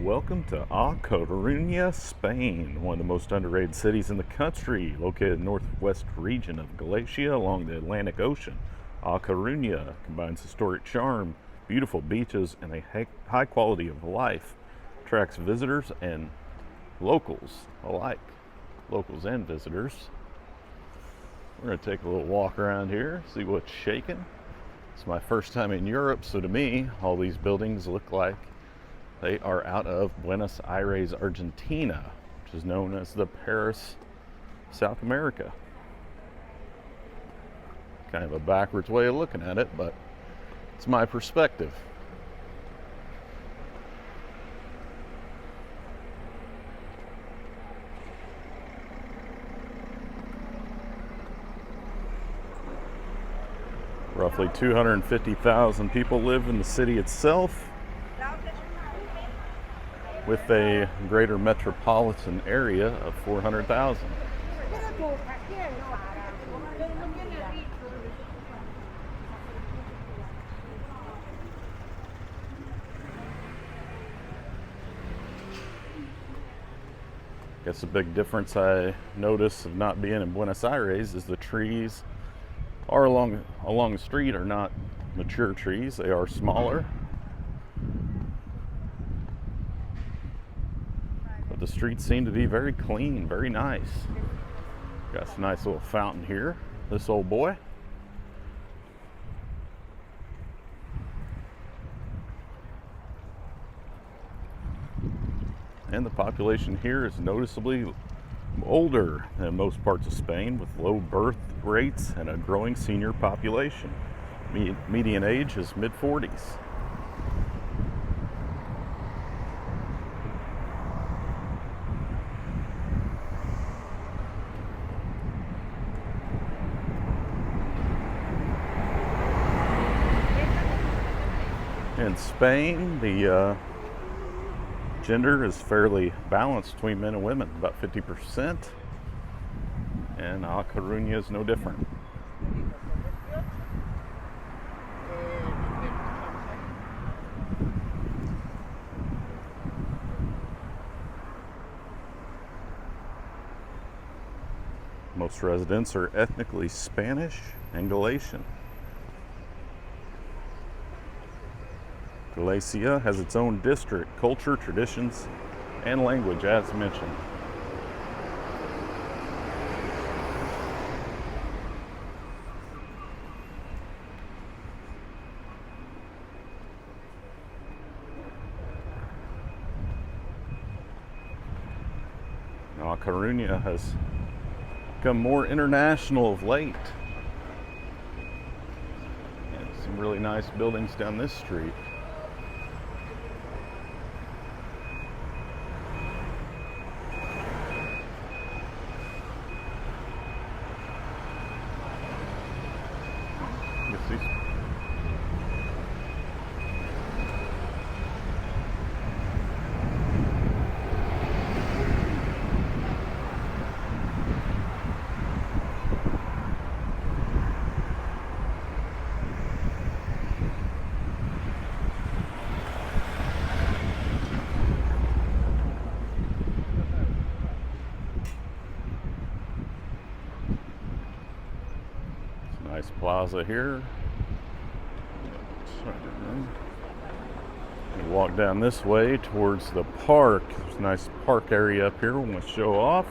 Welcome to A Coruña, Spain, one of the most underrated cities in the country, located in the northwest region of Galicia along the Atlantic Ocean. A Coruña combines historic charm, beautiful beaches, and a high quality of life. Attracts visitors and locals alike, locals and visitors. We're going to take a little walk around here, see what's shaking. It's my first time in Europe, so to me, all these buildings look like they are out of Buenos Aires, Argentina, which is known as the Paris, South America. Kind of a backwards way of looking at it, but it's my perspective. Roughly 250,000 people live in the city itself, with a greater metropolitan area of 400,000. I guess the big difference I notice of not being in Buenos Aires is the trees are along the street are not mature trees, they are smaller. The streets seem to be very clean, very nice. Got some nice little fountain here, this old boy. And the population here is noticeably older than most parts of Spain, with low birth rates and a growing senior population. Median age is mid-40s. In Spain, the gender is fairly balanced between men and women, about 50%, and A Coruña is no different. Most residents are ethnically Spanish and Galician. Galicia has its own district, culture, traditions, and language, as mentioned. Now, Coruña has become more international of late. And some really nice buildings down this street. Nice plaza here. We walk down this way towards the park. There's a nice park area up here we want to show off.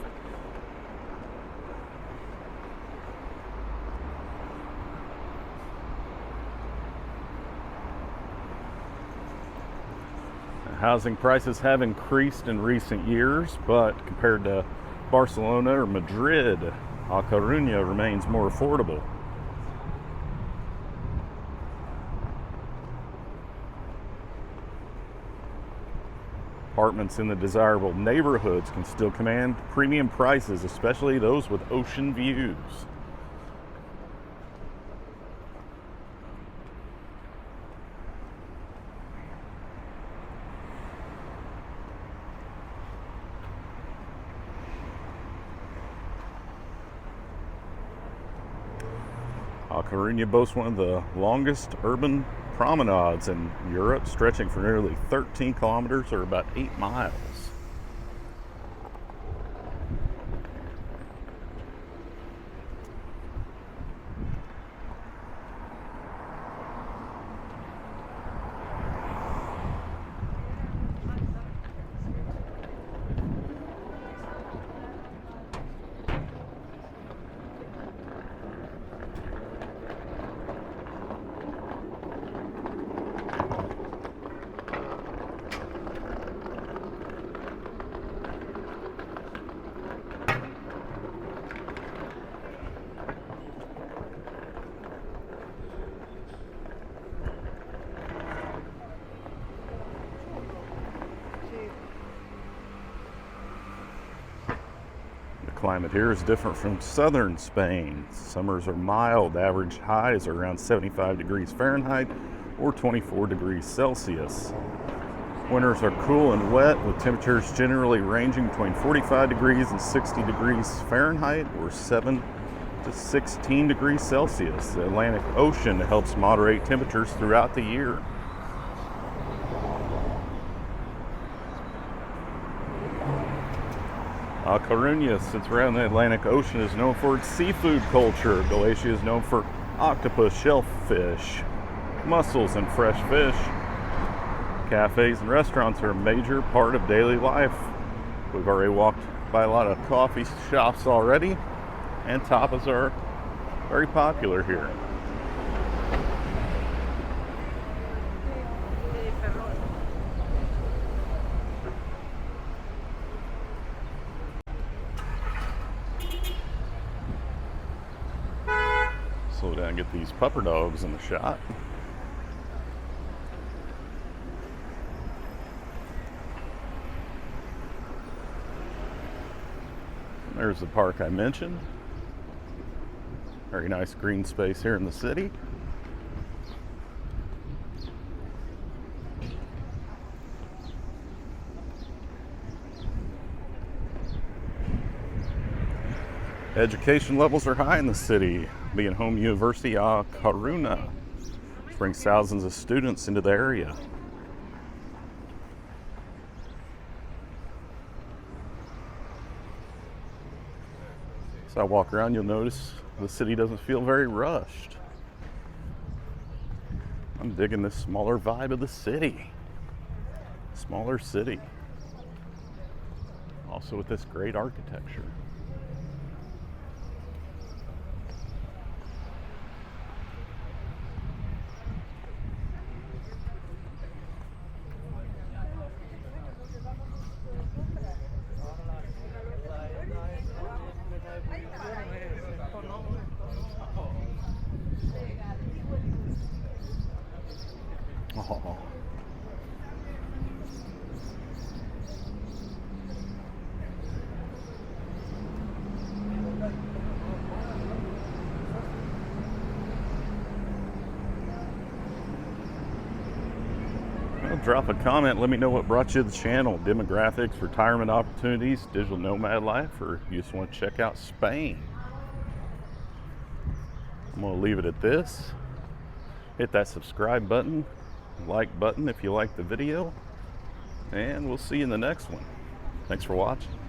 Housing prices have increased in recent years, but compared to Barcelona or Madrid, A Coruña remains more affordable. Apartments in the desirable neighborhoods can still command premium prices, especially those with ocean views. A Coruña boasts one of the longest urban promenades in Europe, stretching for nearly 13 kilometers or about 8 miles. The climate here is different from southern Spain. Summers are mild, average highs are around 75 degrees Fahrenheit or 24 degrees Celsius. Winters are cool and wet, with temperatures generally ranging between 45 degrees and 60 degrees Fahrenheit or 7 to 16 degrees Celsius. The Atlantic Ocean helps moderate temperatures throughout the year. A Coruña, since we're in the Atlantic Ocean, is known for its seafood culture. Galicia is known for octopus, shellfish, mussels, and fresh fish. Cafes and restaurants are a major part of daily life. We've already walked by a lot of coffee shops already, and tapas are very popular here. Slow down and get these pupper dogs in the shot. There's the park I mentioned. Very nice green space here in the city. Education levels are high in the city. Being home university, A Coruña brings thousands of students into the area. As I walk around, you'll notice the city doesn't feel very rushed. I'm digging this smaller vibe of the city. Smaller city. Also with this great architecture. Oh. Well, drop a comment. Let me know what brought you to the channel. Demographics, retirement opportunities, digital nomad life, or you just want to check out Spain. I'm going to leave it at this. Hit that subscribe button, like button if you like the video, and we'll see you in the next one. Thanks for watching.